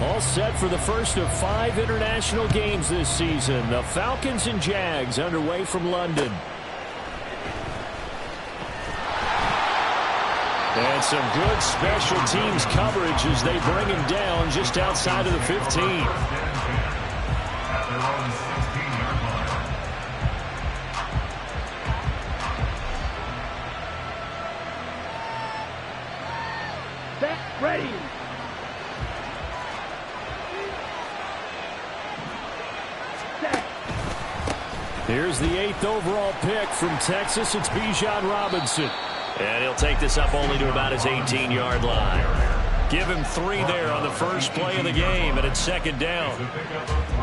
All set for the first of 5 international games this season. The Falcons and Jags underway from London. And some good special teams coverage as they bring him down just outside of the 15. Set, ready. Here's the 8th overall pick from Texas. It's Bijan Robinson. And he'll take this up only to about his 18-yard line. Give him 3 there on the first play of the game, and it's second down.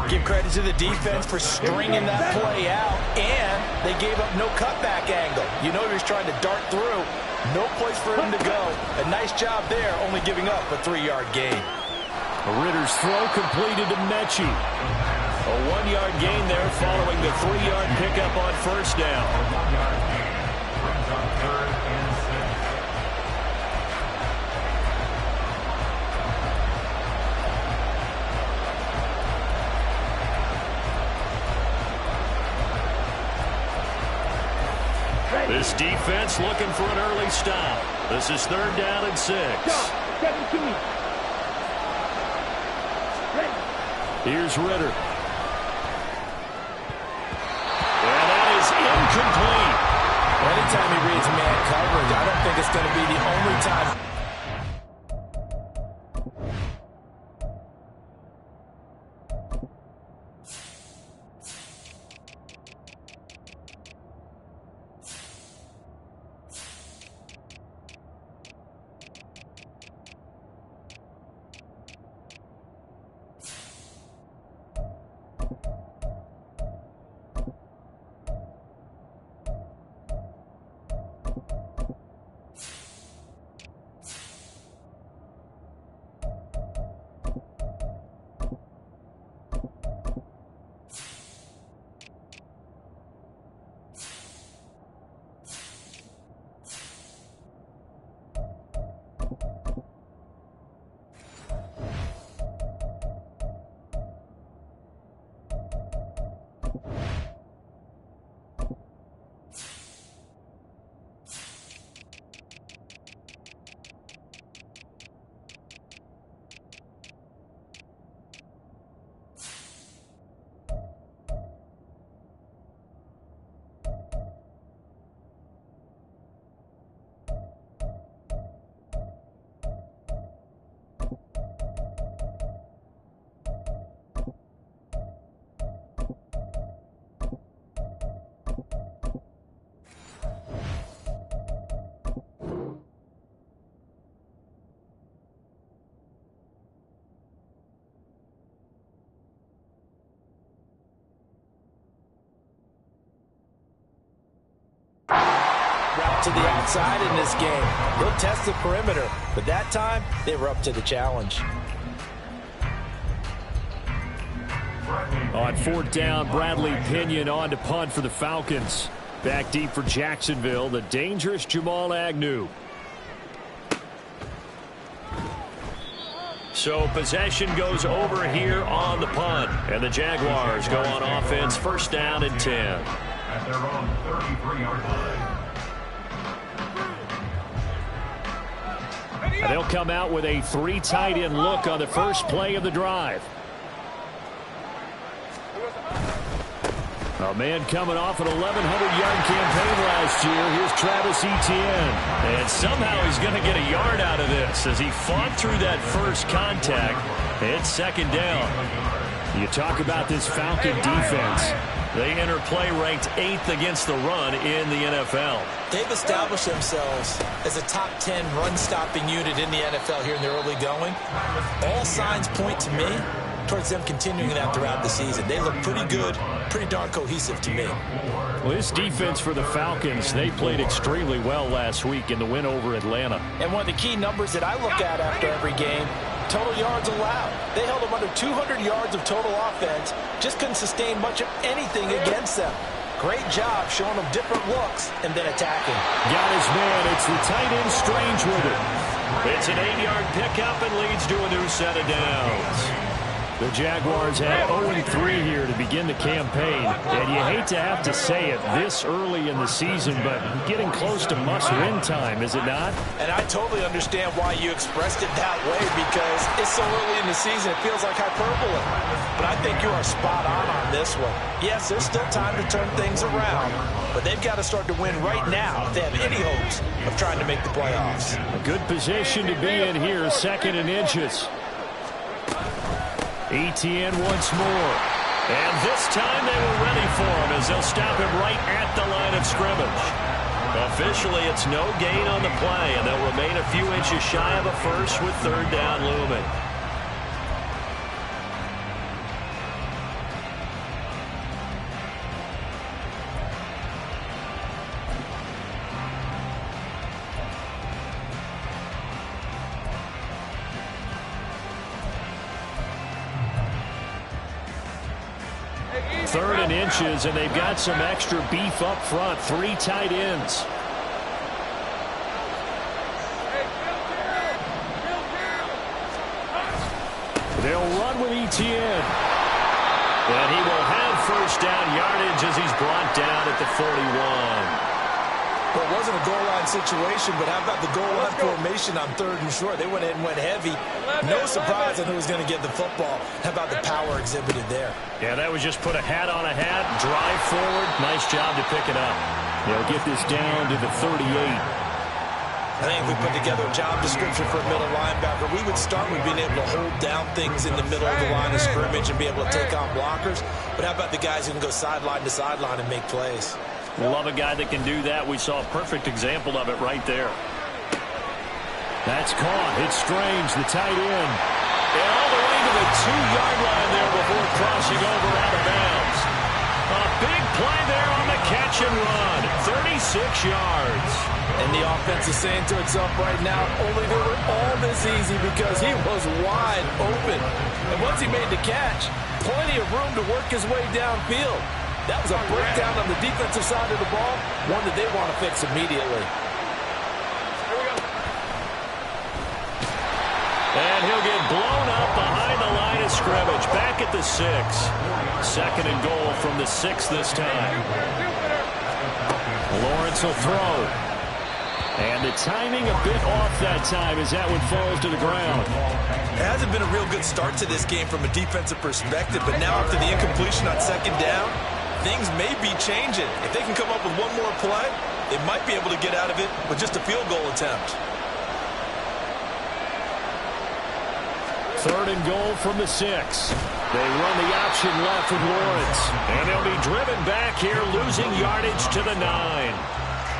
Give credit to the defense for stringing that play out, and they gave up no cutback angle. You know he was trying to dart through. No place for him to go. A nice job there, only giving up a 3-yard gain. Ritter's throw completed to Mechie. A 1-yard gain there following the 3-yard pickup on first down. This defense looking for an early stop. This is 3rd down and 6. Here's Ritter. And that is incomplete. Anytime he reads man coverage, I don't think it's going to be the only time. Route to the outside in this game. He'll test the perimeter, but that time they were up to the challenge. On 4th down, Bradley Pinion on to punt for the Falcons. Back deep for Jacksonville, the dangerous Jamal Agnew. So possession goes over here on the punt. And the Jaguars go on offense, 1st down and 10. At their own 33-yard line. And they'll come out with a 3 tight end look on the first play of the drive. A man coming off an 1,100-yard campaign last year. Here's Travis Etienne. And somehow he's going to get a yard out of this as he fought through that first contact. It's 2nd down. You talk about this Falcon defense. They enter play ranked 8th against the run in the NFL. They've established themselves as a top 10 run-stopping unit in the NFL here in the early going. All signs point to me towards them continuing that throughout the season. They look pretty good, pretty darn cohesive to me. Well, this defense for the Falcons, they played extremely well last week in the win over Atlanta. And one of the key numbers that I look at after every game, total yards allowed. They held them under 200 yards of total offense, just couldn't sustain much of anything against them. Great job showing them different looks and then attacking. Got his man. It's the tight end Strange with it. It's an 8-yard pickup and leads to a new set of downs. The Jaguars have 0-3 here to begin the campaign. And you hate to have to say it this early in the season, but getting close to must-win time, is it not? And I totally understand why you expressed it that way, because it's so early in the season, it feels like hyperbole. But I think you are spot on this one. Yes, there's still time to turn things around, but they've got to start to win right now if they have any hopes of trying to make the playoffs. A good position to be in here, 2nd and inches. ETN once more. And this time they were ready for him as they'll stop him right at the line of scrimmage. Officially, it's no gain on the play, and they'll remain a few inches shy of a first with 3rd down looming. Third and inches, and they've got some extra beef up front. 3 tight ends. They'll run with ETN. And he will have 1st down yardage as he's brought down at the 41. Well, it wasn't a goal line situation, but how about the goal line formation on 3rd and short? They went in and went heavy. No surprise on who was going to get the football. How about the power exhibited there? Yeah, that was just put a hat on a hat, drive forward. Nice job to pick it up. They'll get this down to the 38. I think if we put together a job description for a middle linebacker, we would start with being able to hold down things in the middle of the line of scrimmage and be able to take on blockers. But how about the guys who can go sideline to sideline and make plays? Love a guy that can do that. We saw a perfect example of it right there. That's caught. It's Strange, the tight end. And all the way to the 2-yard line there before crossing over out of bounds. A big play there on the catch and run. 36 yards. And the offense is saying to itself right now, only they were all this easy because he was wide open. And once he made the catch, plenty of room to work his way downfield. That was a breakdown on the defensive side of the ball, one that they want to fix immediately. And he'll get blown up behind the line of scrimmage. Back at the 6. 2nd and goal from the 6 this time. Lawrence will throw. And the timing a bit off that time as that one falls to the ground. It hasn't been a real good start to this game from a defensive perspective, but now after the incompletion on 2nd down, things may be changing. If they can come up with one more play, they might be able to get out of it with just a field goal attempt. 3rd and goal from the 6. They run the option left with Lawrence. And they'll be driven back here, losing yardage to the 9.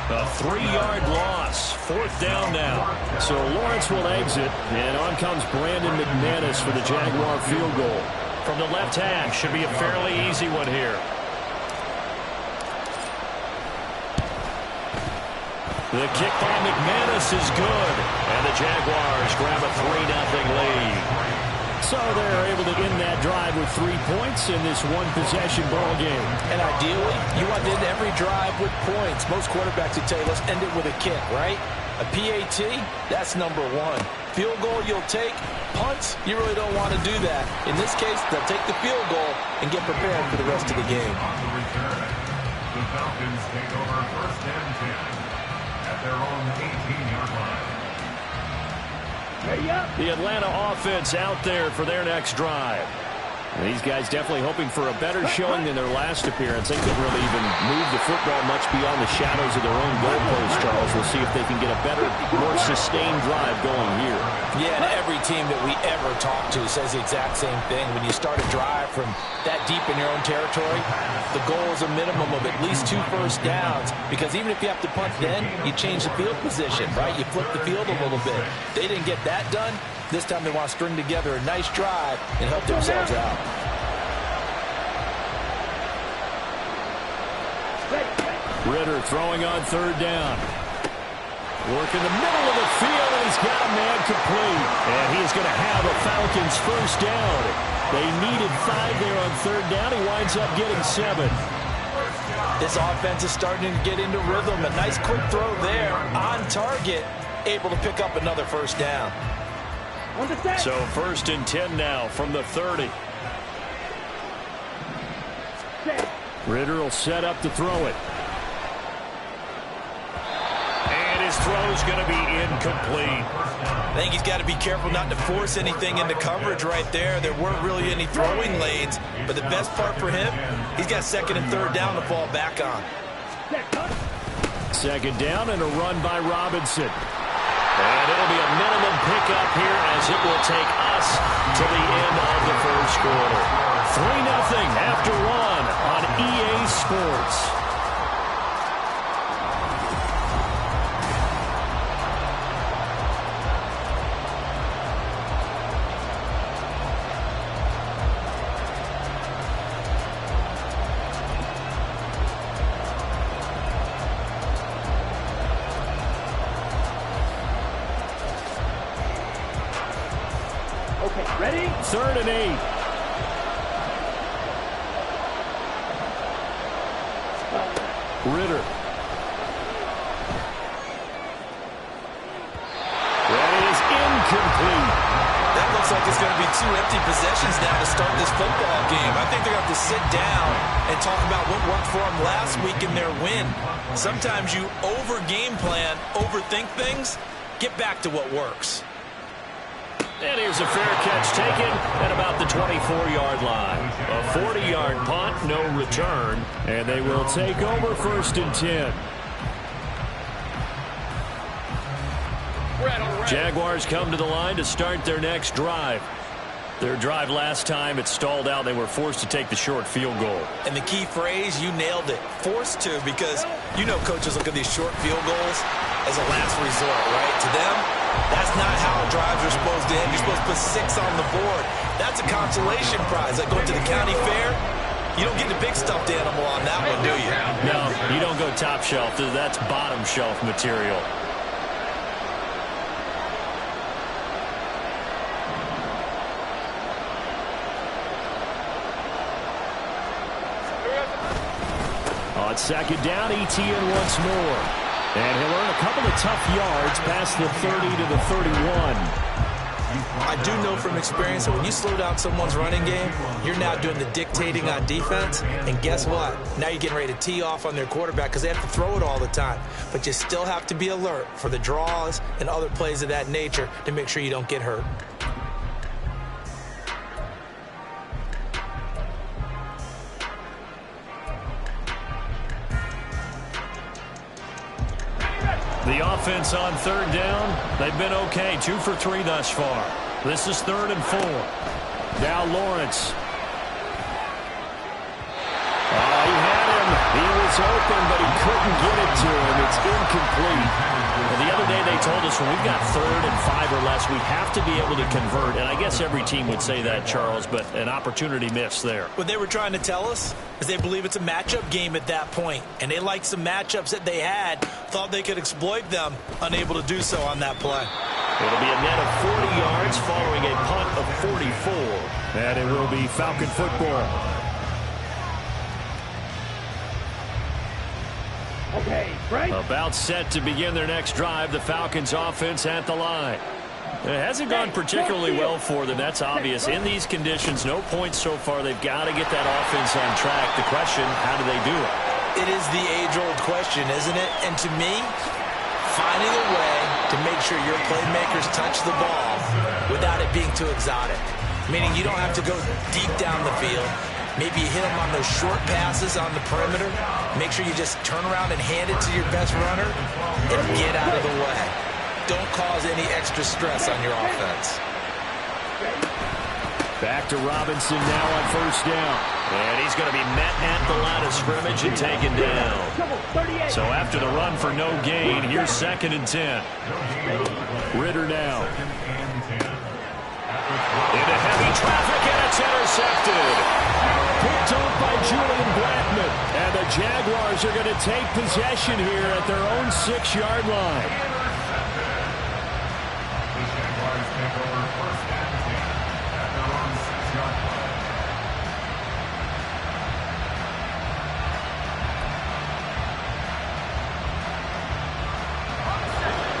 A 3-yard loss. 4th down now. So Lawrence will exit, and on comes Brandon McManus for the Jaguar field goal. From the left hash, should be a fairly easy one here. The kick by McManus is good. And the Jaguars grab a 3-0 lead. So they're able to end that drive with 3 points in this one-possession ball game. And ideally, you want to end every drive with points. Most quarterbacks would tell you, let's end it with a kick, right? A PAT, that's number 1. Field goal you'll take. Punts, you really don't want to do that. In this case, they'll take the field goal and get prepared for the rest of the game. The Falcons take over 1st and 10 at their own 18-yard line. The Atlanta offense out there for their next drive. These guys definitely hoping for a better showing than their last appearance. They couldn't really even move the football much beyond the shadows of their own goalpost, Charles. We'll see if they can get a better, more sustained drive going here. Yeah, and every team that we ever talk to says the exact same thing. When you start a drive from that deep in your own territory, the goal is a minimum of at least 2 first downs, because even if you have to punt then, you change the field position, right? You flip the field a little bit. They didn't get that done. This time they want to string together a nice drive and help themselves out. Ritter throwing on 3rd down. Work in the middle of the field, and he's got a man complete. And he's going to have a Falcons first down. They needed 5 there on 3rd down. He winds up getting 7. This offense is starting to get into rhythm. A nice quick throw there on target, able to pick up another first down. On the set. So 1st and 10 now from the 30. Set. Ritter will set up to throw it. And his throw is going to be incomplete. I think he's got to be careful not to force anything into coverage right there. There weren't really any throwing lanes, but the best part for him, he's got 2nd and 3rd down to fall back on. Set. Cut. 2nd down and a run by Robinson. And it'll be a minimum pickup here as it will take us to the end of the 1st quarter. 3-0 after 1 on EA Sports. Okay, ready? 3rd and 8. Ritter. That is incomplete. That looks like it's going to be 2 empty possessions now to start this football game. I think they're going to have to sit down and talk about what worked for them last week in their win. Sometimes you over-game plan, overthink things, get back to what works. And here's a fair catch taken at about the 24-yard line. A 40-yard punt, no return. And they will take over 1st and 10. Jaguars come to the line to start their next drive. Their drive last time, it stalled out. They were forced to take the short field goal. And the key phrase, you nailed it, forced to, because you know coaches look at these short field goals as a last resort, right? To them, that's not how drives are supposed to end. You're supposed to put 6 on the board. That's a consolation prize. Like going to the county fair, you don't get the big stuffed animal on that one, do you? No, you don't go top shelf. That's bottom shelf material. On 2nd down, ETN once more. And he'll earn a couple of tough yards past the 30 to the 31. I do know from experience that when you slow down someone's running game, you're now doing the dictating on defense. And guess what? Now you're getting ready to tee off on their quarterback because they have to throw it all the time. But you still have to be alert for the draws and other plays of that nature to make sure you don't get hurt. The offense on 3rd down, they've been okay. 2 for 3 thus far. This is 3rd and 4. Now Lawrence. He had him. He was open, but he couldn't get it to him. It's incomplete. Well, the other day they told us when we've got 3rd and 5 or less, we have to be able to convert. And I guess every team would say that, Charles, but an opportunity missed there. What they were trying to tell us is they believe it's a matchup game at that point. And they liked some matchups that they had, thought they could exploit them, unable to do so on that play. It'll be a net of 40 yards following a punt of 44. And it will be Falcon football. Okay, right? About set to begin their next drive, the Falcons offense at the line. It hasn't gone particularly well for them, that's obvious. In these conditions, no points so far. They've got to get that offense on track. The question, how do they do it? It is the age-old question, isn't it? And to me, finding a way to make sure your playmakers touch the ball without it being too exotic. Meaning you don't have to go deep down the field. Maybe you hit them on those short passes on the perimeter. Make sure you just turn around and hand it to your best runner and get out of the way. Don't cause any extra stress on your offense. Back to Robinson now on 1st down. And he's going to be met at the line of scrimmage and taken down. So after the run for no gain, here's 2nd and 10. Ritter now. Into heavy traffic, and it's intercepted. Picked up by Julian Blackman. And the Jaguars are going to take possession here at their own 6-yard line. The Jaguars take over 1st and 10 at their own 6-yard line.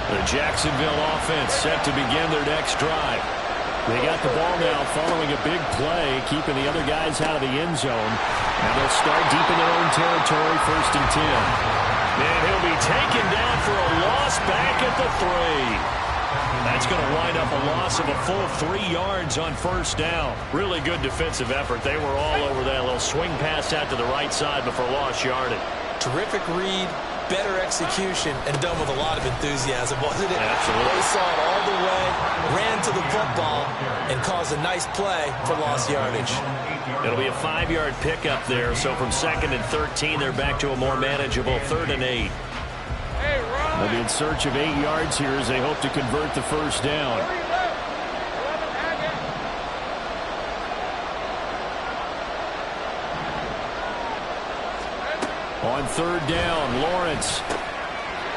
The Jacksonville offense set to begin their next drive. They got the ball now following a big play, keeping the other guys out of the end zone. Now they'll start deep in their own territory, 1st and 10. And he'll be taken down for a loss back at the 3. That's going to wind up a loss of a full 3 yards on 1st down. Really good defensive effort. They were all over that little swing pass out to the right side before lost yardage. Terrific read, better execution, and done with a lot of enthusiasm, wasn't it? Absolutely. They saw it all the way, ran to the football, and caused a nice play for lost yardage. It'll be a 5-yard pickup there, so from 2nd and 13, they're back to a more manageable 3rd and 8. They'll be in search of 8 yards here as they hope to convert the 1st down. On 3rd down, Lawrence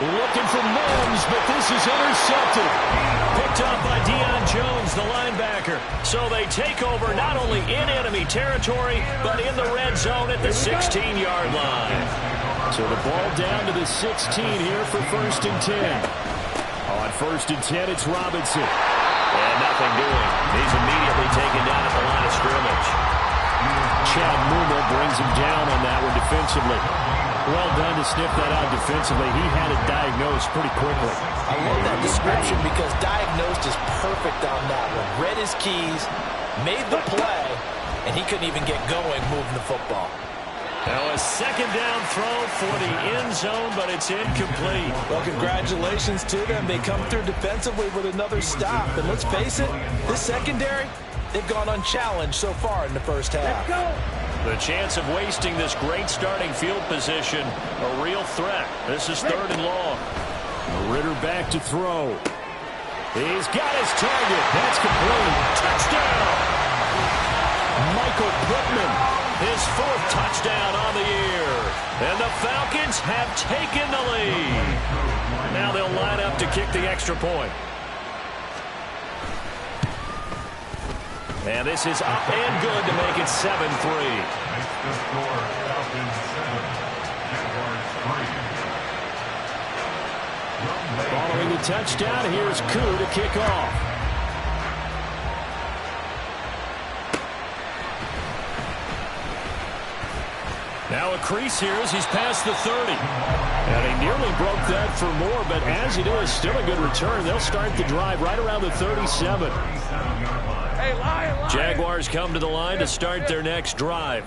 looking for Mims, but this is intercepted. Picked up by Deion Jones, the linebacker. So they take over not only in enemy territory, but in the red zone at the 16-yard line. So the ball down to the 16 here for 1st and 10. On 1st and 10, it's Robinson. And nothing doing. He's immediately taken down at the line of scrimmage. Chad Muma brings him down on that one defensively. Well done to sniff that out defensively. He had it diagnosed pretty quickly. I love that description because diagnosed is perfect on that one. Read his keys, made the play, and he couldn't even get going moving the football. Now a 2nd down throw for the end zone, but it's incomplete. Well, congratulations to them. They come through defensively with another stop. And let's face it, this secondary, they've gone unchallenged so far in the 1st half. The chance of wasting this great starting field position, a real threat. This is 3rd and long. Ritter back to throw. He's got his target. That's complete. Touchdown! Michael Pittman. His 4th touchdown on the year. And the Falcons have taken the lead. Now they'll line up to kick the extra point. And this is up and good to make it 7-3. Following the touchdown, here's Koo to kick off. Now a crease here as he's past the 30. And he nearly broke that for more, but as it is, still a good return. They'll start the drive right around the 37. Jaguars come to the line to start their next drive.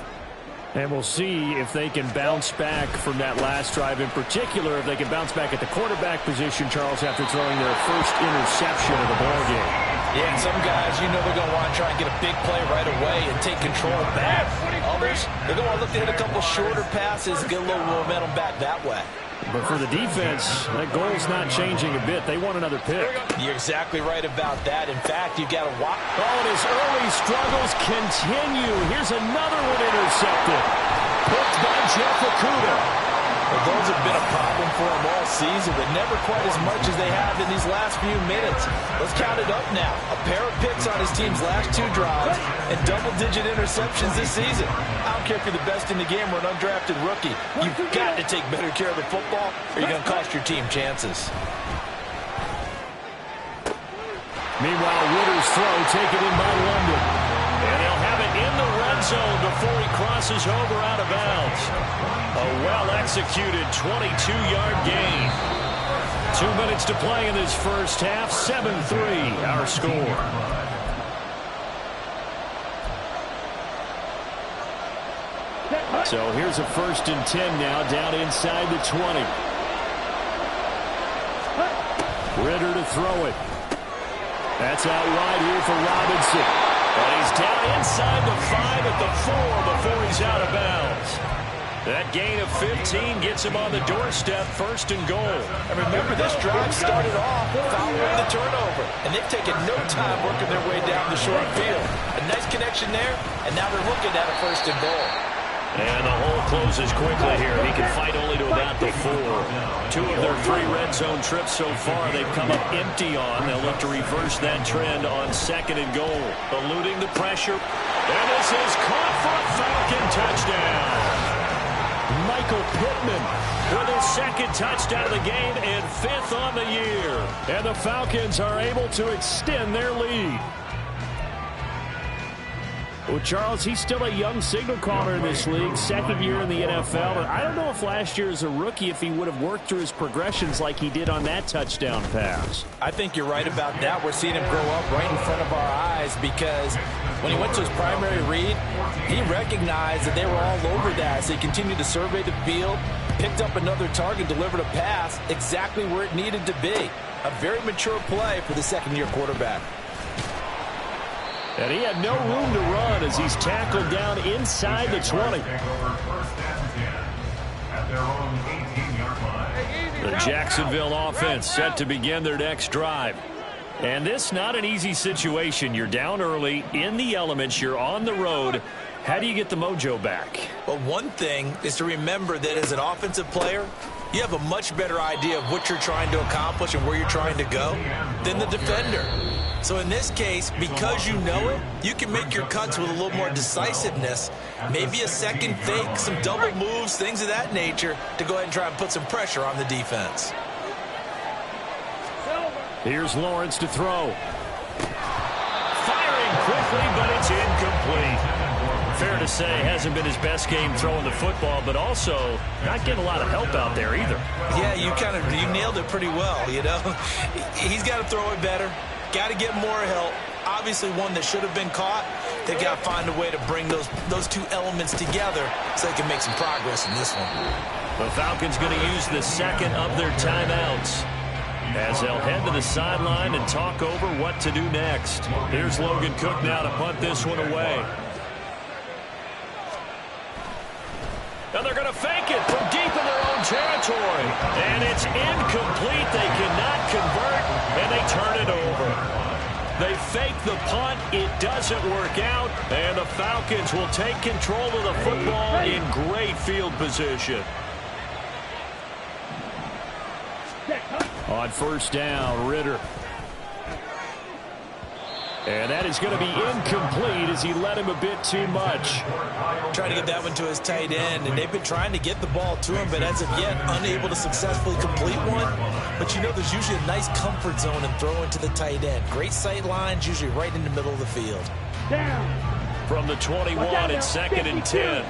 And we'll see if they can bounce back from that last drive. In particular, if they can bounce back at the quarterback position, Charles, after throwing their first interception of the ballgame. Yeah, and some guys, you know they're going to want to try and get a big play right away and take control back. Others, they're going to look to hit a couple shorter passes and get a little momentum back that way. But for the defense, that goal's not changing a bit. They want another pick. You're exactly right about that. In fact, you've got to watch. Oh, and his early struggles continue. Here's another one intercepted. Picked by Jeff Okudah. Well, those have been a problem for them all season, but never quite as much as they have in these last few minutes. Let's count it up now. A pair of picks on his team's last 2 drives and double-digit interceptions this season. I don't care if you're the best in the game or an undrafted rookie. You've got to take better care of the football or you're going to cost your team chances. Meanwhile, Ritter's throw taken in by London. And he'll have it in the red zone before he crosses over out of bounds. A well-executed 22-yard gain. 2 minutes to play in this first half. 7-3 our score. So here's a 1st and 10 now down inside the 20. Ritter to throw it. That's out wide here for Robinson. And he's down inside the 5 at the 4 before he's out of bounds. That gain of 15 gets him on the doorstep, 1st and goal. And remember, this drive started off following the turnover, and they've taken no time working their way down the short field. A nice connection there, and now they're looking at a 1st and goal. And the hole closes quickly here. He can fight only to about the 4. 2 of their 3 red zone trips so far they've come up empty on. They'll look to reverse that trend on 2nd and goal. Eluding the pressure. And this is caught for a Falcon touchdown. Michael Pittman with his 2nd touchdown of the game and 5th on the year. And the Falcons are able to extend their lead. Well, Charles, he's still a young signal caller in this league, second year in the NFL. And I don't know if last year as a rookie if he would have worked through his progressions like he did on that touchdown pass. I think you're right about that. We're seeing him grow up right in front of our eyes because when he went to his primary read, he recognized that they were all over that. So he continued to survey the field, picked up another target, delivered a pass exactly where it needed to be. A very mature play for the second-year quarterback. And he had no room to run as he's tackled down inside the 20. The Jacksonville offense set to begin their next drive. And this not an easy situation. You're down early, in the elements, you're on the road. How do you get the mojo back? Well, one thing is to remember that as an offensive player, you have a much better idea of what you're trying to accomplish and where you're trying to go than the defender. So in this case, because you know it, you can make your cuts with a little more decisiveness, maybe a second fake, some double moves, things of that nature, to go ahead and try and put some pressure on the defense. Here's Lawrence to throw. Firing quickly, but it's incomplete. Fair to say, hasn't been his best game throwing the football, but also not getting a lot of help out there either. Yeah, you nailed it pretty well, you know. He's got to throw it better. Got to get more help. Obviously one that should have been caught. They got to find a way to bring those two elements together so they can make some progress in this one. The Falcons going to use the second of their timeouts as they'll head to the sideline and talk over what to do next. Here's Logan Cook now to punt this one away. And they're going to fake it from deep in their own territory. And it's incomplete. They cannot convert, and they turn it over. They fake the punt. It doesn't work out, and the Falcons will take control of the football in great field position. On first down, Ritter. And that is going to be incomplete as he led him a bit too much. Trying to get that one to his tight end, and they've been trying to get the ball to him, but as of yet, unable to successfully complete one. But you know there's usually a nice comfort zone in throwing to the tight end. Great sight lines, usually right in the middle of the field. Down. From the 21, it's second and 10.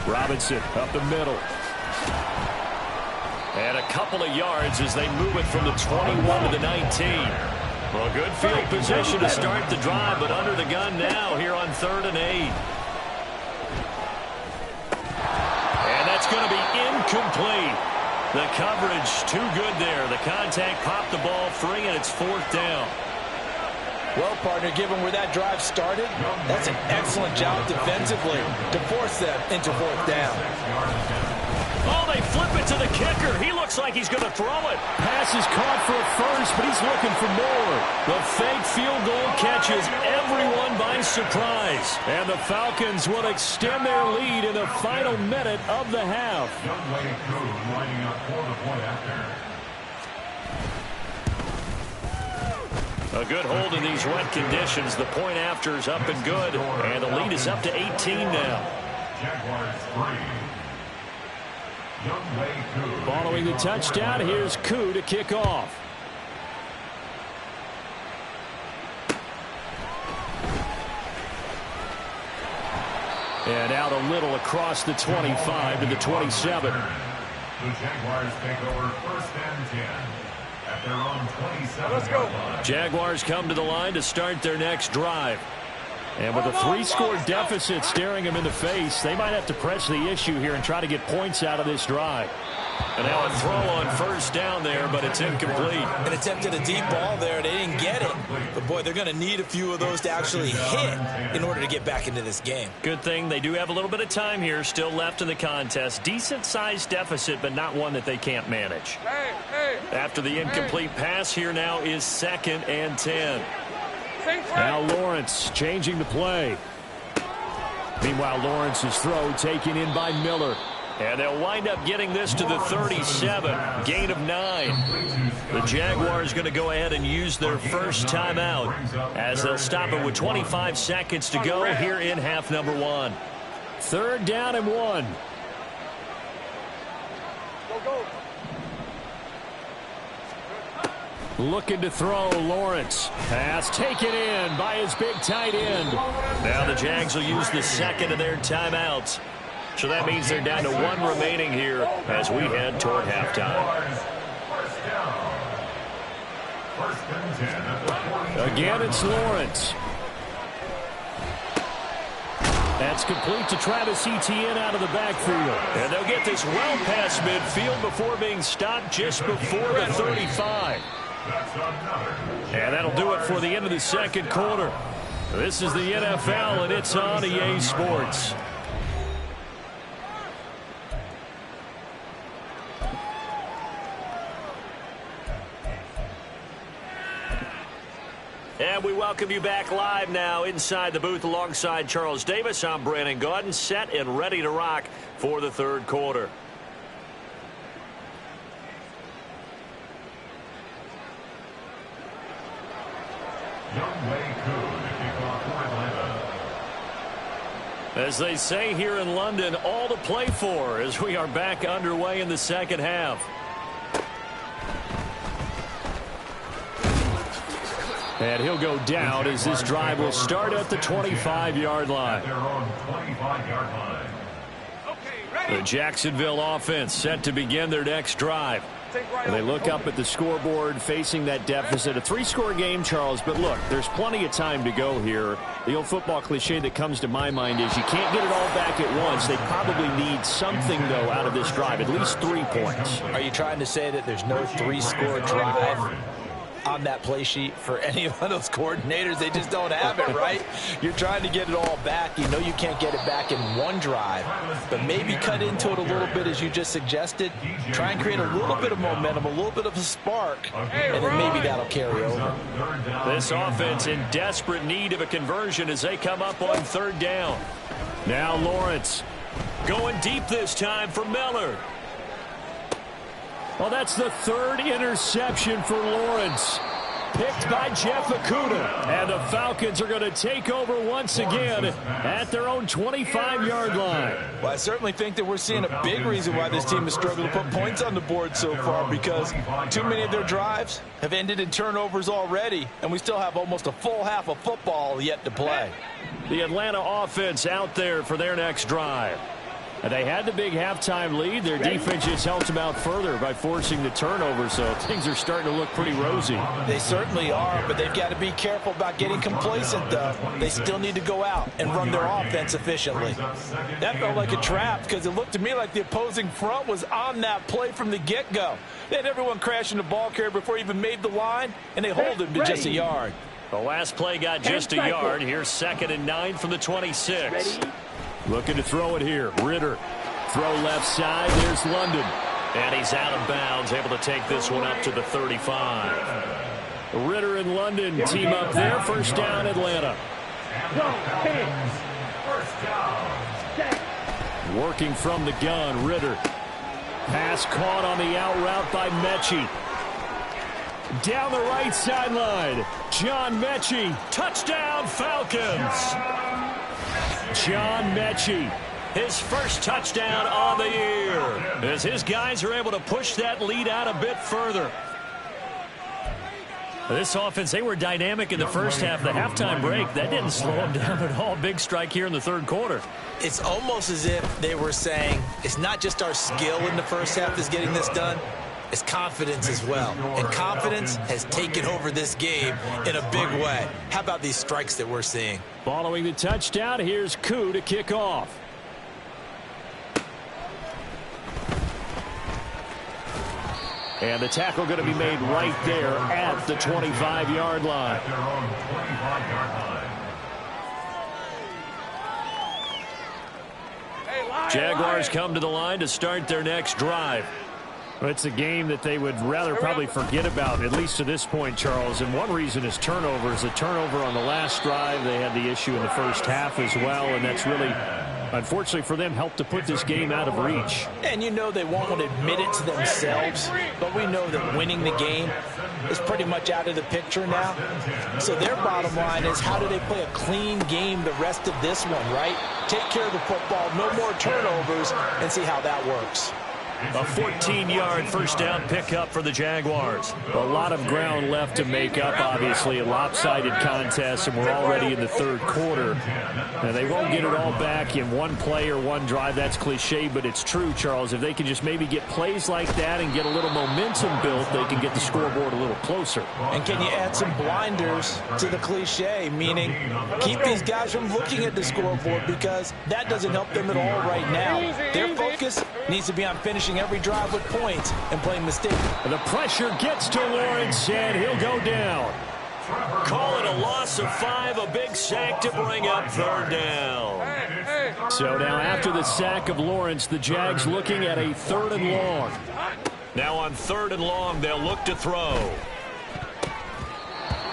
Robinson up the middle. And a couple of yards as they move it from the 21 to the 19. Well, good field position to start the drive, but under the gun now here on 3rd and 8. And that's going to be incomplete. The coverage too good there. The contact popped the ball free, and it's 4th down. Well, partner, given where that drive started, that's an excellent job defensively to force them into 4th down. Oh, they flip it to the kicker. He looks like he's going to throw it. Pass is caught for a first, but he's looking for more. The fake field goal catches everyone by surprise. And the Falcons will extend their lead in the final minute of the half. Lining up for the point after. A good hold in these wet conditions. The point after is up and good. And the lead is up to 18 now. Jaguars 3. Following the touchdown, here's Koo to kick off. And out a little across the 25 to the 27. The Jaguars take over 1st and 10 at their own 27. Let's go. Jaguars come to the line to start their next drive. And with a 3-score deficit staring them in the face, they might have to press the issue here and try to get points out of this drive. And now a throw on first down there, but it's incomplete. An attempt at a deep ball there. They didn't get it. But, boy, they're going to need a few of those to actually hit in order to get back into this game. Good thing they do have a little bit of time here still left in the contest. Decent-sized deficit, but not one that they can't manage. After the incomplete pass, here now is 2nd and 10. Now Lawrence changing the play. Meanwhile, Lawrence's throw taken in by Miller. And they'll wind up getting this to the 37. Gain of 9. The Jaguars going to go ahead and use their first timeout as they'll stop it with 25 seconds to go here in half number 1. 3rd down and 1. Looking to throw, Lawrence. Pass taken in by his big tight end. Now the Jags will use the second of their timeouts. So that means they're down to one remaining here as we head toward halftime. Again, it's Lawrence. That's complete to Travis Etienne out of the backfield. And they'll get this well past midfield before being stopped just before the 35. And that'll do it for the end of the second quarter. This is the NFL, and it's on EA Sports. And we welcome you back live now inside the booth alongside Charles Davis. I'm Brandon Gaudin, set and ready to rock for the third quarter. As they say here in London, all to play for as we are back underway in the second half. And he'll go down as this drive will start at the 25-yard line. The Jacksonville offense set to begin their next drive. And they look up at the scoreboard facing that deficit. A three-score game, Charles, but look, there's plenty of time to go here. The old football cliche that comes to my mind is you can't get it all back at once. They probably need something, though, out of this drive, at least 3 points. Are you trying to say that there's no three-score drive on that play sheet for any of those coordinators? They just don't have it, right? You're trying to get it all back. You know you can't get it back in one drive, but maybe cut into it a little bit as you just suggested. Try and create a little bit of momentum, a little bit of a spark, and then maybe that'll carry over. This offense in desperate need of a conversion as they come up on third down. Now Lawrence going deep this time for Miller. Well, that's the third interception for Lawrence. Picked by Jeff Okudah. And the Falcons are going to take over once again at their own 25-yard line. Well, I certainly think that we're seeing a big reason why this team has struggled to put points on the board so far, because too many of their drives have ended in turnovers already, and we still have almost a full half of football yet to play. The Atlanta offense out there for their next drive. And they had the big halftime lead. Their defense just helped them out further by forcing the turnover, so things are starting to look pretty rosy. They certainly are, but they've got to be careful about getting complacent, though. They still need to go out and run their offense efficiently. That felt like a trap because it looked to me like the opposing front was on that play from the get-go. They had everyone crashing the ball carrier before he even made the line, and they hold him to just a yard. The last play got just a yard. Here's 2nd and 9 from the 26. Looking to throw it here. Ritter. Throw left side. There's London. And he's out of bounds, able to take this one up to the 35. Ritter and London team up there. First down, Atlanta. Working from the gun, Ritter. Pass caught on the out route by Mechie. Down the right sideline. John Mechie. Touchdown, Falcons. John Mechie. His first touchdown on the year as his guys are able to push that lead out a bit further. This offense, they were dynamic in the first half. The halftime break, that didn't slow them down at all. Big strike here in the third quarter. It's almost as if they were saying, it's not just our skill in the first half that's getting this done. It's confidence as well. And confidence has taken over this game in a big way. How about these strikes that we're seeing? Following the touchdown, here's Koo to kick off. And the tackle going to be made right there at the 25-yard line. Jaguars come to the line to start their next drive. It's a game that they would rather probably forget about, at least to this point, Charles. And one reason is turnovers. The turnover on the last drive, they had the issue in the first half as well, and that's really, unfortunately for them, helped to put this game out of reach. And you know they won't want to admit it to themselves, but we know that winning the game is pretty much out of the picture now. So their bottom line is, how do they play a clean game the rest of this one, right? Take care of the football, no more turnovers, and see how that works. A 14-yard first down pickup for the Jaguars. A lot of ground left to make up, obviously. A lopsided contest, and we're already in the third quarter. And they won't get it all back in one play or one drive. That's cliche, but it's true, Charles. If they can just maybe get plays like that and get a little momentum built, they can get the scoreboard a little closer. And can you add some blinders to the cliche, meaning keep these guys from looking at the scoreboard, because that doesn't help them at all right now. Their focus needs to be on finishing every drive with points and playing mistakes. The pressure gets to Lawrence, and he'll go down. Call it a loss of 5, a big sack to bring up third down. So now after the sack of Lawrence, the Jags looking at a 3rd and long. Now on 3rd and long, they'll look to throw.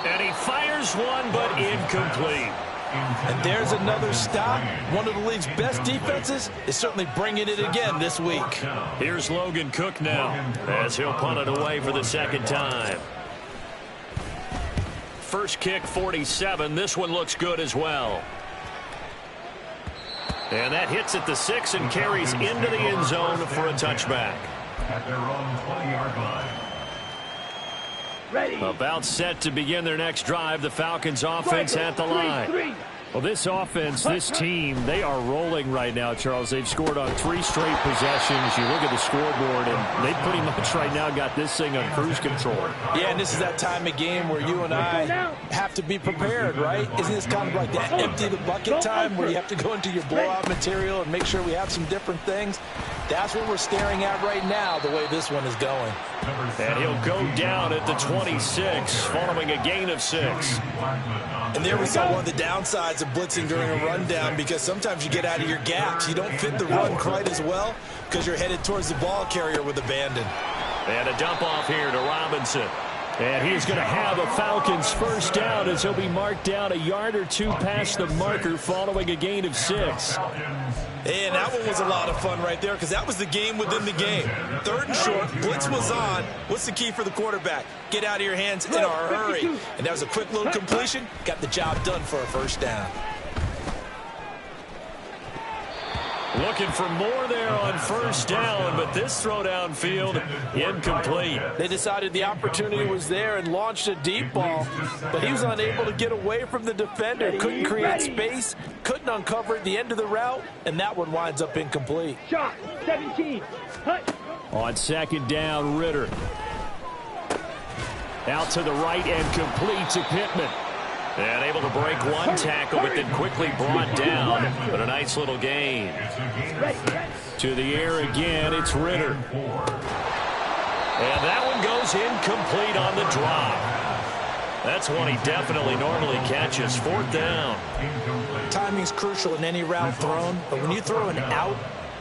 And he fires one, but incomplete. And there's another stop. One of the league's best defenses is certainly bringing it again this week. Here's Logan Cook now, as he'll punt it away for the second time. First kick, 47. This one looks good as well. And that hits at the 6 and carries into the end zone for a touchback. At their own 20-yard line. Ready. About set to begin their next drive. The Falcons offense at the line. Well, this offense, this team, they are rolling right now, Charles. They've scored on 3 straight possessions. You look at the scoreboard, and they pretty much right now got this thing on cruise control. Yeah, and this is that time of game where you and I have to be prepared, right? Isn't this kind of like that empty the bucket time where you have to go into your blowout material and make sure we have some different things? That's what we're staring at right now, the way this one is going. And he'll go down at the 26, following a gain of 6. And there we saw one of the downsides of blitzing during a rundown, because sometimes you get out of your gaps. You don't fit the run quite as well because you're headed towards the ball carrier with abandon. And a dump off here to Robinson. And he's going to have a Falcons first down as he'll be marked down a yard or 2 past the marker following a gain of 6. And that one was a lot of fun right there, because that was the game within the game. 3rd and short, blitz was on. What's the key for the quarterback? Get out of your hands in a hurry. And that was a quick little completion. Got the job done for a first down. Looking for more there on first down, but this throw downfield incomplete. They decided the opportunity was there and launched a deep ball, but he was unable to get away from the defender. Couldn't create space, couldn't uncover at the end of the route, and that one winds up incomplete. Shot. 17. Hut. On second down, Ritter. Out to the right and complete to Pittman. And able to break one tackle, but then quickly brought down. But a nice little gain. To the air again, it's Ritter. And that one goes incomplete on the drop. That's one he definitely normally catches. 4th down. Timing's crucial in any route thrown, but when you throw an out,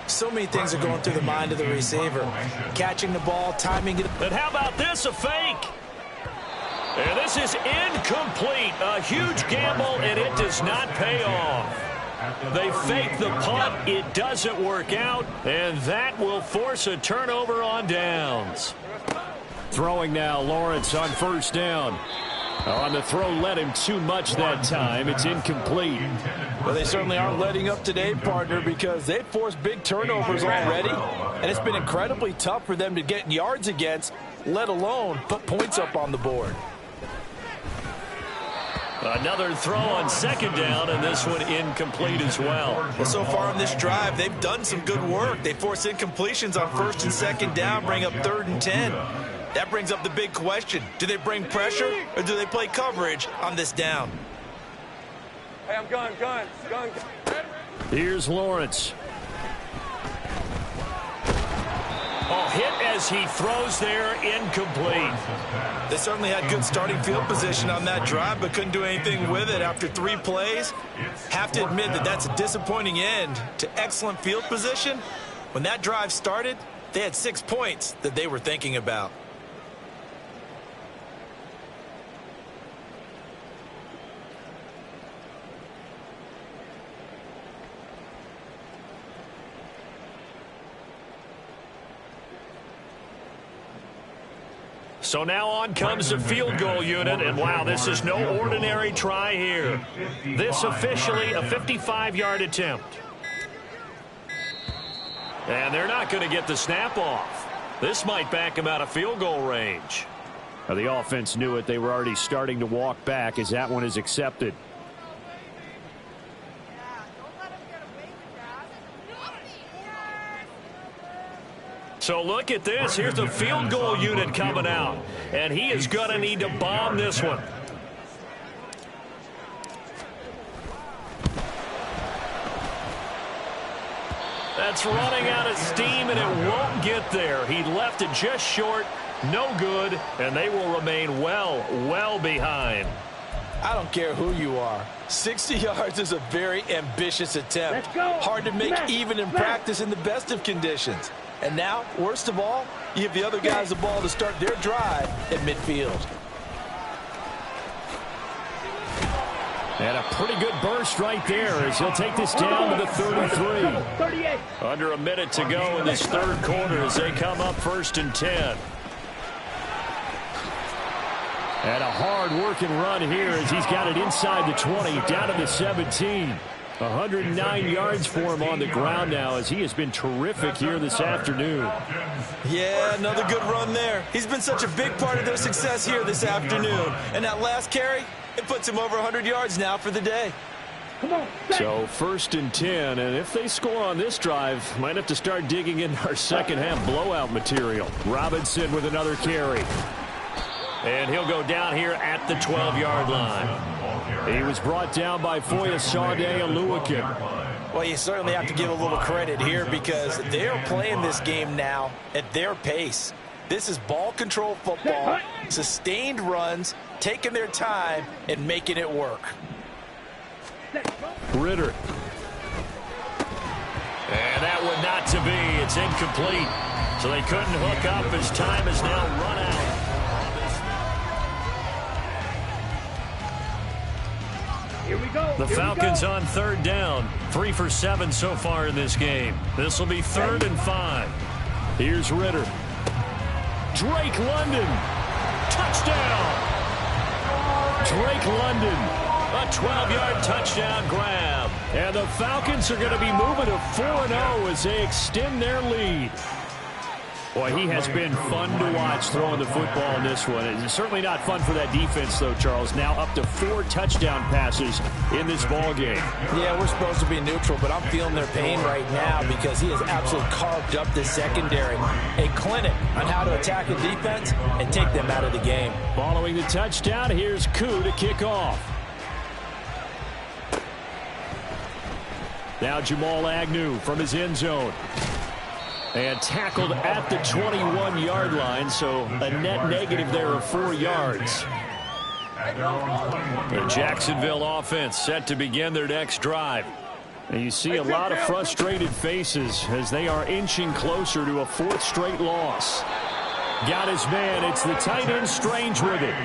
so many things are going through the mind of the receiver. Catching the ball, timing it. But how about this, a fake? And this is incomplete. A huge gamble, and it does not pay off. They fake the punt. It doesn't work out, and that will force a turnover on downs. Throwing now, Lawrence on first down. On the throw, led him too much that time. It's incomplete. Well, they certainly aren't letting up today, partner, because they've forced big turnovers already, and it's been incredibly tough for them to get yards against, let alone put points up on the board. Another throw on second down, and this one incomplete as well. Well, so far on this drive, they've done some good work. They force incompletions on 1st and 2nd down, bring up 3rd and 10. That brings up the big question. Do they bring pressure, or do they play coverage on this down? Hey, I'm going. Here's Lawrence. Oh, hit as he throws there, incomplete. They certainly had good starting field position on that drive, but couldn't do anything with it after 3 plays. Have to admit that that's a disappointing end to excellent field position. When that drive started, they had 6 points that they were thinking about. So now on comes the field goal unit, and wow, this is no ordinary try here. This officially a 55-yard attempt. And they're not going to get the snap off. This might back him out of field goal range. Now, the offense knew it. They were already starting to walk back as that one is accepted. So look at this. Here's the field goal unit coming out. And he is going to need to bomb this one. That's running out of steam, and it won't get there. He left it just short. No good, and they will remain well behind. I don't care who you are. 60 yards is a very ambitious attempt. Let's go. Hard to make even in practice in the best of conditions. And now, worst of all, you give the other guys the ball to start their drive at midfield. And a pretty good burst right there as he'll take this down to the 33. 38. Under a minute to go in this third quarter as they come up 1st and 10. And a hard-working run here as he's got it inside the 20, down to the 17. 109 yards for him on the ground now as he has been terrific here this afternoon. Yeah, another good run there. He's been such a big part of their success here this afternoon. And that last carry, it puts him over 100 yards now for the day. Come on. So 1st and 10, and if they score on this drive, might have to start digging in our second half blowout material. Robinson with another carry. And he'll go down here at the 12-yard line. He was brought down by Foyesade Aluakin. Well, you certainly have to give a little credit here because they're playing this game now at their pace. This is ball control football, sustained runs, taking their time, and making it work. Ritter. And that one not to be. It's incomplete. So they couldn't hook up as time is now run out. Here we go. The Falcons on 3rd down. 3 for 7 so far in this game. This will be 3rd and 5. Here's Ritter. Drake London. Touchdown. Drake London. A 12-yard touchdown grab. And the Falcons are going to be moving to 4-0 as they extend their lead. Boy, he has been fun to watch throwing the football in this one. It's certainly not fun for that defense, though, Charles. Now up to 4 touchdown passes in this ball game. Yeah, we're supposed to be neutral, but I'm feeling their pain right now because he has absolutely carved up the secondary. A clinic on how to attack a defense and take them out of the game. Following the touchdown, here's Koo to kick off. Now Jamal Agnew from his end zone. And tackled at the 21-yard line, so a net negative there of 4 yards. The Jacksonville offense set to begin their next drive. And you see a lot of frustrated faces as they are inching closer to a 4th straight loss. Got his man. It's the tight end Strange with it.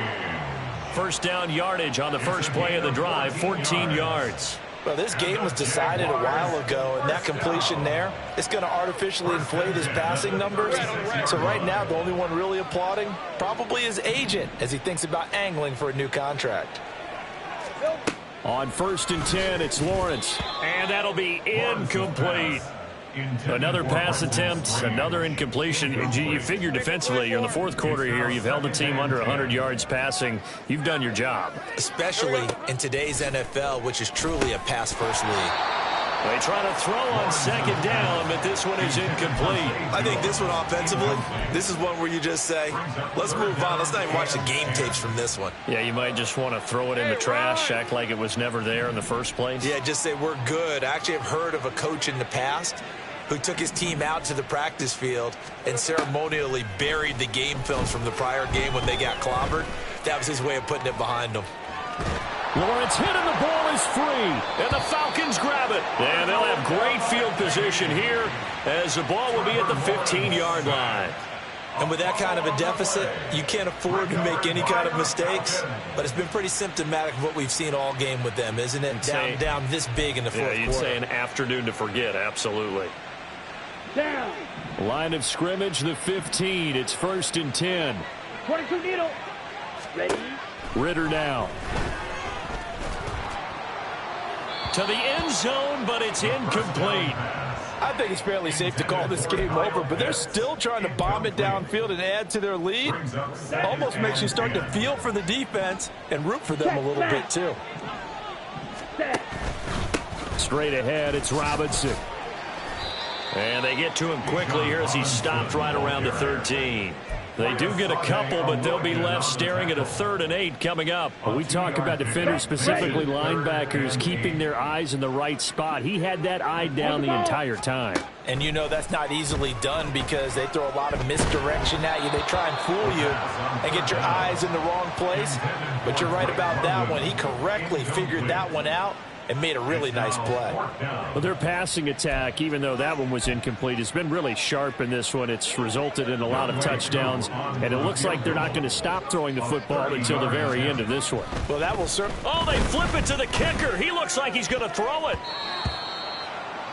First down yardage on the first play of the drive, 14 yards. Well, this game was decided a while ago, and that completion there, it's going to artificially inflate his passing numbers. So right now, the only one really applauding probably his agent as he thinks about angling for a new contract. On 1st and 10, it's Lawrence. And that'll be incomplete. Another pass attempt, another incompletion. You figure defensively, you're in the 4th quarter here. You've held the team under 100 yards passing. You've done your job. Especially in today's NFL, which is truly a pass-first league. They try to throw on 2nd down, but this one is incomplete. I think this one offensively, this is one where you just say, let's move on. Let's not even watch the game tapes from this one. Yeah, you might just want to throw it in the trash, act like it was never there in the first place. Yeah, just say we're good. I actually have heard of a coach in the past who took his team out to the practice field and ceremonially buried the game films from the prior game when they got clobbered. That was his way of putting it behind them. Lawrence hit and the ball is free. And the Falcons grab it. And they'll have great field position here as the ball will be at the 15-yard line. And with that kind of a deficit, you can't afford to make any kind of mistakes. But it's been pretty symptomatic of what we've seen all game with them, isn't it? Down this big in the fourth quarter. Yeah, you'd say an afternoon to forget, absolutely. Down. Line of scrimmage, the 15. It's 1st and 10. 22 needle. Ready. Ritter now. To the end zone, but it's incomplete. I think it's fairly safe to call this game over, but they're still trying to bomb it downfield and add to their lead. Almost makes you start to feel for the defense and root for them a little bit too. Straight ahead, it's Robinson. And they get to him quickly here as he stopped right around the 13. They do get a couple, but they'll be left staring at a 3rd and 8 coming up. Well, we talk about defenders, specifically linebackers, keeping their eyes in the right spot. He had that eye down the entire time. And you know that's not easily done because they throw a lot of misdirection at you. They try and fool you and get your eyes in the wrong place. But you're right about that one. He correctly figured that one out and made a really nice play. Well, their passing attack, even though that one was incomplete, has been really sharp in this one. It's resulted in a lot of touchdowns, and it looks like they're not going to stop throwing the football until the very end of this one. Well, that will serve. Oh, they flip it to the kicker. He looks like he's going to throw it.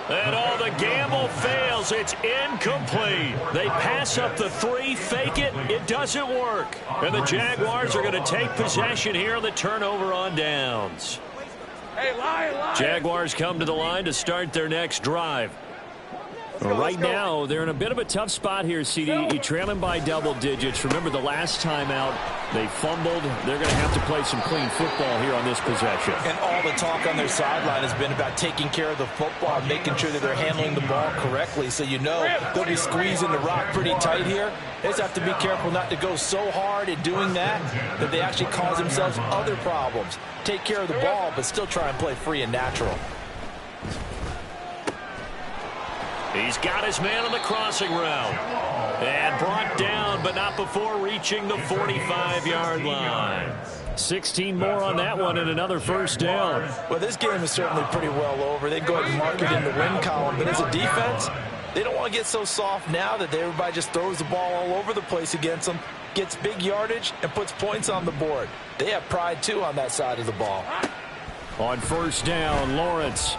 And the gamble fails. It's incomplete. They pass up the 3, fake it. It doesn't work. And the Jaguars are going to take possession here on the turnover on downs. Hey, lie. Jaguars come to the line to start their next drive. Right now, they're in a bit of a tough spot here, CD. You're trailing by double digits. Remember, the last time out, they fumbled. They're going to have to play some clean football here on this possession. And all the talk on their sideline has been about taking care of the football, making sure that they're handling the ball correctly. So you know they'll be squeezing the rock pretty tight here. They just have to be careful not to go so hard in doing that that they actually cause themselves other problems. Take care of the ball, but still try and play free and natural. He's got his man on the crossing route. And brought down, but not before reaching the 45-yard line. 16 more on that one and another first down. Well, this game is certainly pretty well over. They go ahead and mark it in the win column. But as a defense, they don't want to get so soft now that everybody just throws the ball all over the place against them, gets big yardage, and puts points on the board. They have pride, too, on that side of the ball. On first down, Lawrence.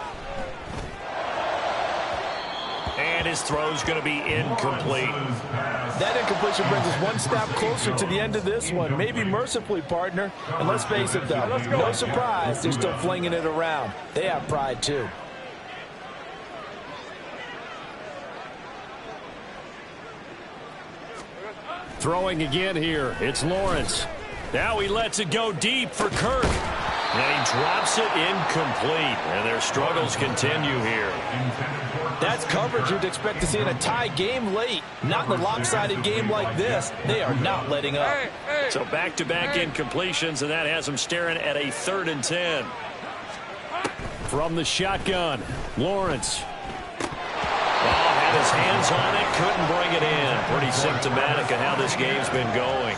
And his throw's going to be incomplete. That incompletion brings us one step closer to the end of this one. Maybe mercifully, partner. And let's face it, though, no surprise, they're still flinging it around. They have pride, too. Throwing again here. It's Lawrence. Now he lets it go deep for Kirk. And he drops it incomplete. And their struggles continue here. That's coverage you'd expect to see in a tie game late. Not in a lopsided game like this. They are not letting up. So back-to-back incompletions, and that has them staring at a 3rd and 10. From the shotgun, Lawrence. Had his hands on it, couldn't bring it in. Pretty symptomatic of how this game's been going.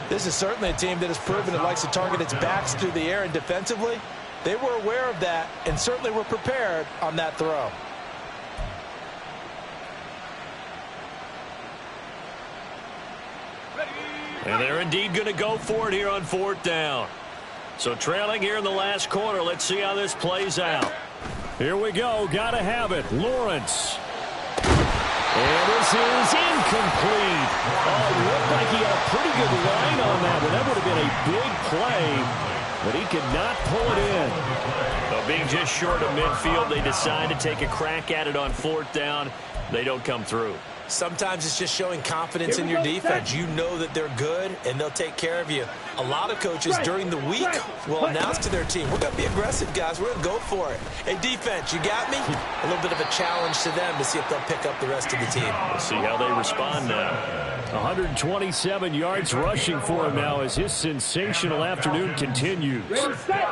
This is certainly a team that has proven it likes to target its backs through the air, and defensively, they were aware of that and certainly were prepared on that throw. And they're indeed going to go for it here on 4th down. So trailing here in the last quarter. Let's see how this plays out. Here we go. Got to have it. Lawrence. And this is incomplete. Oh, it looked like he had a pretty good line on that one. That would have been a big play, but he could not pull it in. Well, being just short of midfield, they decide to take a crack at it on 4th down. They don't come through. Sometimes it's just showing confidence in your defense. You know that they're good, and they'll take care of you. A lot of coaches during the week will announce to their team, we're going to be aggressive, guys. We're going to go for it. Hey, defense, you got me? A little bit of a challenge to them to see if they'll pick up the rest of the team. We'll see how they respond now. 127 yards rushing for him now as his sensational afternoon continues. First and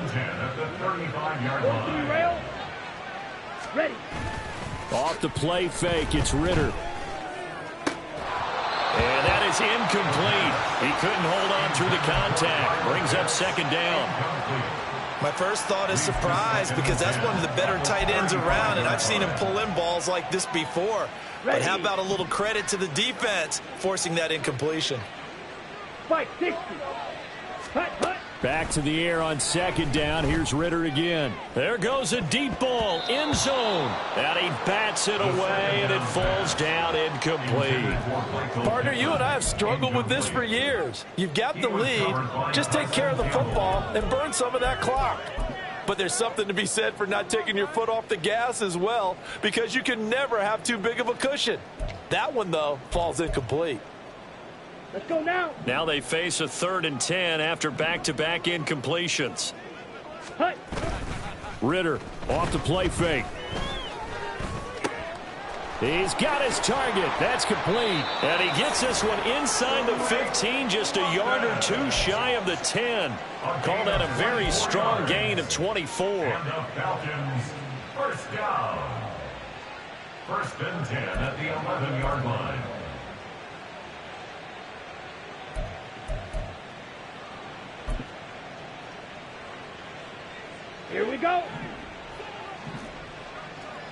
10 at the 35-yard line. Ready. Off the play fake, it's Ritter. And that is incomplete. He couldn't hold on through the contact. Brings up 2nd down. My first thought is surprise because that's one of the better tight ends around, and I've seen him pull in balls like this before. But how about a little credit to the defense forcing that incompletion? Spike 60. Hut. Back to the air on 2nd down. Here's Ritter again. There goes a deep ball, end zone. And he bats it away, and it falls down incomplete. Partner, you and I have struggled with this for years. You've got the lead. Just take care of the football and burn some of that clock. But there's something to be said for not taking your foot off the gas as well, because you can never have too big of a cushion. That one, though, falls incomplete. Let's go now. Now they face a 3rd and 10 after back-to-back incompletions. Hut. Ritter off the play fake. He's got his target. That's complete. And he gets this one inside the 15, just a yard or two shy of the 10. Call that a very strong gain of 24. And the Falcons, first down. 1st and 10 at the 11-yard line. Here we go.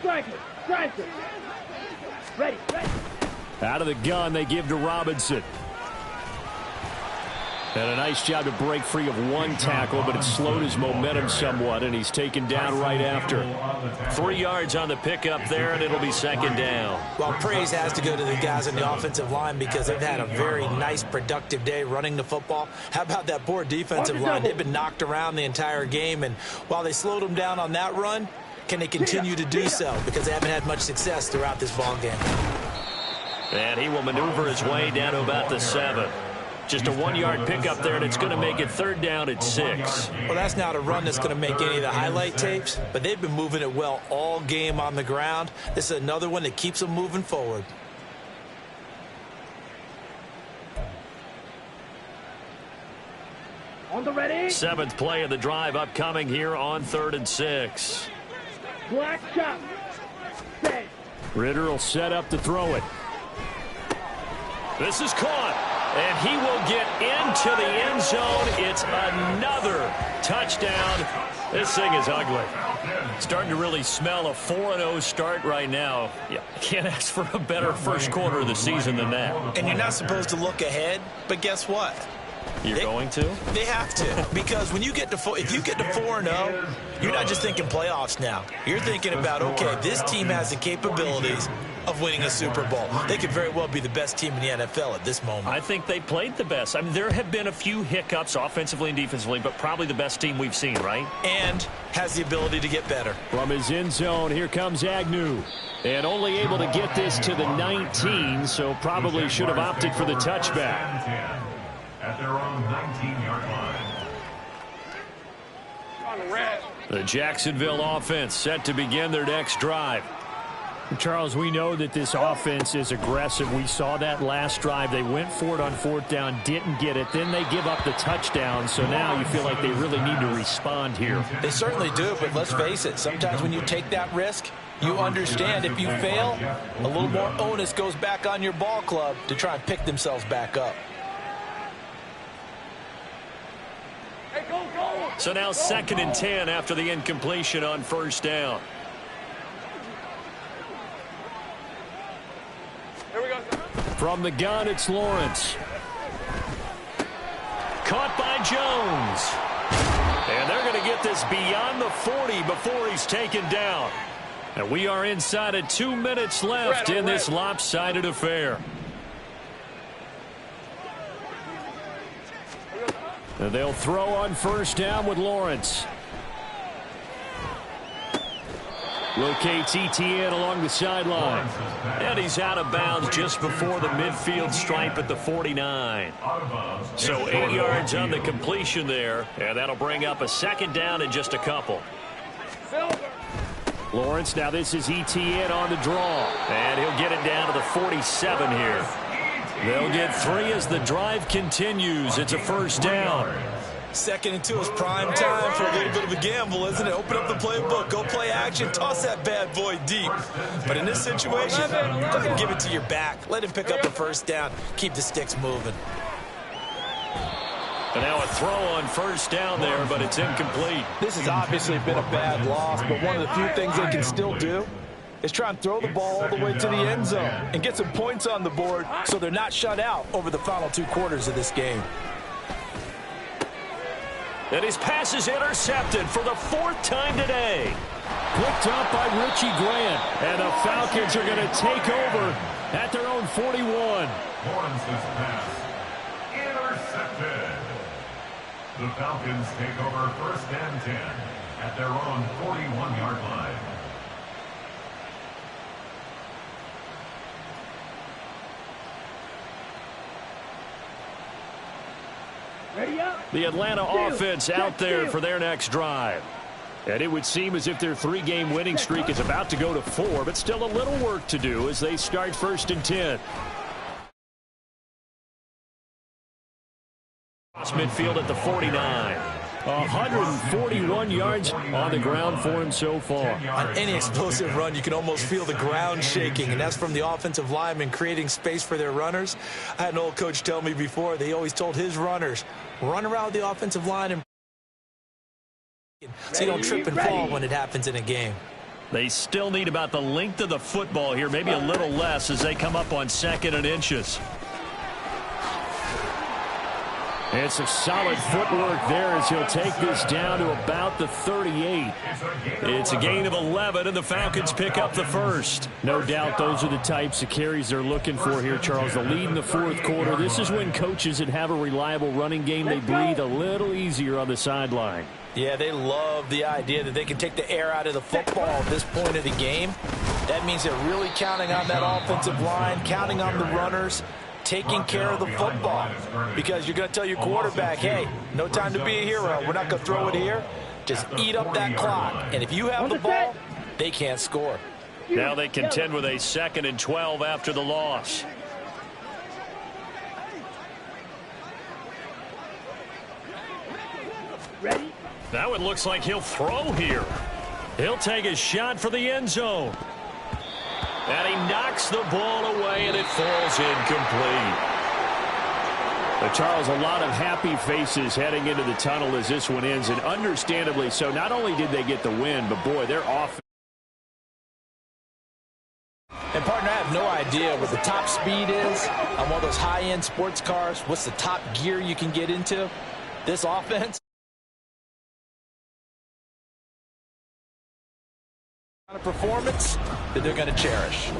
Striker. Striker. Ready. Out of the gun, they give to Robinson. And a nice job to break free of one tackle, but it slowed his momentum somewhat, and he's taken down right after. 3 yards on the pickup there, and it'll be 2nd down. Well, praise has to go to the guys on the offensive line because they've had a very nice, productive day running the football. How about that poor defensive line? They've been knocked around the entire game, and while they slowed them down on that run, can they continue to do so? Because they haven't had much success throughout this ball game. And he will maneuver his way down to about the 7. Just a 1-yard pickup there, and it's going to make it 3rd down at 6. Well, that's not a run that's going to make any of the highlight tapes, but they've been moving it well all game on the ground. This is another one that keeps them moving forward. On the ready. 7th play of the drive upcoming here on 3rd and 6. Black chop. Set. Ritter will set up to throw it. This is caught, and he will get into the end zone. It's another touchdown. This thing is ugly. Starting to really smell a 4-0 start right now. Yeah, can't ask for a better first quarter of the season than that. And you're not supposed to look ahead, but guess what? You're going to? They have to, because when you get to if you get to 4-0, you're not just thinking playoffs now. You're thinking about, okay, this team has the capabilities of winning a Super Bowl. They could very well be the best team in the NFL at this moment. I think they played the best. I mean, there have been a few hiccups offensively and defensively, but probably the best team we've seen, right? And has the ability to get better. From his end zone, here comes Agnew. And only able to get this to the 19, so probably should have opted for the touchback. At their own 19-yard line. The Jacksonville offense set to begin their next drive. Charles, we know that this offense is aggressive. We saw that last drive. They went for it on 4th down, didn't get it. Then they give up the touchdown. So now you feel like they really need to respond here. They certainly do, but let's face it. Sometimes when you take that risk, you understand if you fail, a little more onus goes back on your ball club to try and pick themselves back up. So now 2nd and 10 after the incompletion on 1st down. From the gun, it's Lawrence. Caught by Jones. And they're going to get this beyond the 40 before he's taken down. And we are inside of 2 minutes left in this lopsided affair. And they'll throw on 1st down with Lawrence. Locates ETN along the sideline. And he's out of bounds just before the midfield stripe at the 49. So 8 yards on the completion there. And that'll bring up a 2nd down in just a couple. Lawrence, now this is ETN on the draw. And he'll get it down to the 47 here. They'll get 3 as the drive continues. It's a 1st down. 2nd and 2 is prime time for a little bit of a gamble, isn't it? Open up the playbook, go play action, toss that bad boy deep. But in this situation, go ahead and give it to your back. Let him pick up the 1st down. Keep the sticks moving. And now a throw on 1st down there, but it's incomplete. This has obviously been a bad loss, but one of the few things they can still do is try and throw the ball all the way to the end zone and get some points on the board so they're not shut out over the final 2 quarters of this game. And his pass is intercepted for the 4th time today. Picked up by Richie Grant. And the Falcons are going to take over at their own 41. Lawrence's pass intercepted. The Falcons take over first and 10 at their own 41-yard line. Ready up. The Atlanta offense out there for their next drive. And it would seem as if their 3-game winning streak is about to go to 4, but still a little work to do as they start first and 10. Midfield at the 49. 141 yards on the ground for him so far. On any explosive run, you can almost feel the ground shaking, and that's from the offensive linemen creating space for their runners. I had an old coach tell me before, they always told his runners, run around the offensive line and so you don't trip and fall when it happens in a game. They still need about the length of the football here, maybe a little less as they come up on 2nd and inches. It's a solid footwork there as he'll take this down to about the 38. It's a gain of 11, and the Falcons pick up the first. No doubt those are the types of carries they're looking for here, Charles. The lead in the 4th quarter. This is when coaches that have a reliable running game, they breathe a little easier on the sideline. Yeah, they love the idea that they can take the air out of the football at this point of the game. That means they're really counting on that offensive line, counting on the runners, taking care of the football. Because you're going to tell your quarterback, hey, no time to be a hero. We're not going to throw it here. Just eat up that clock. And if you have the ball, they can't score. Now they contend with a 2nd and 12 after the loss. Ready. Now it looks like he'll throw here. He'll take a shot for the end zone. And he knocks the ball away, and it falls incomplete. But Charles, a lot of happy faces heading into the tunnel as this one ends, and understandably so. Not only did they get the win, but boy, their offense. And partner, I have no idea what the top speed is on one of those high-end sports cars. What's the top gear you can get into? This offense. A performance that they're going to cherish.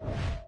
10.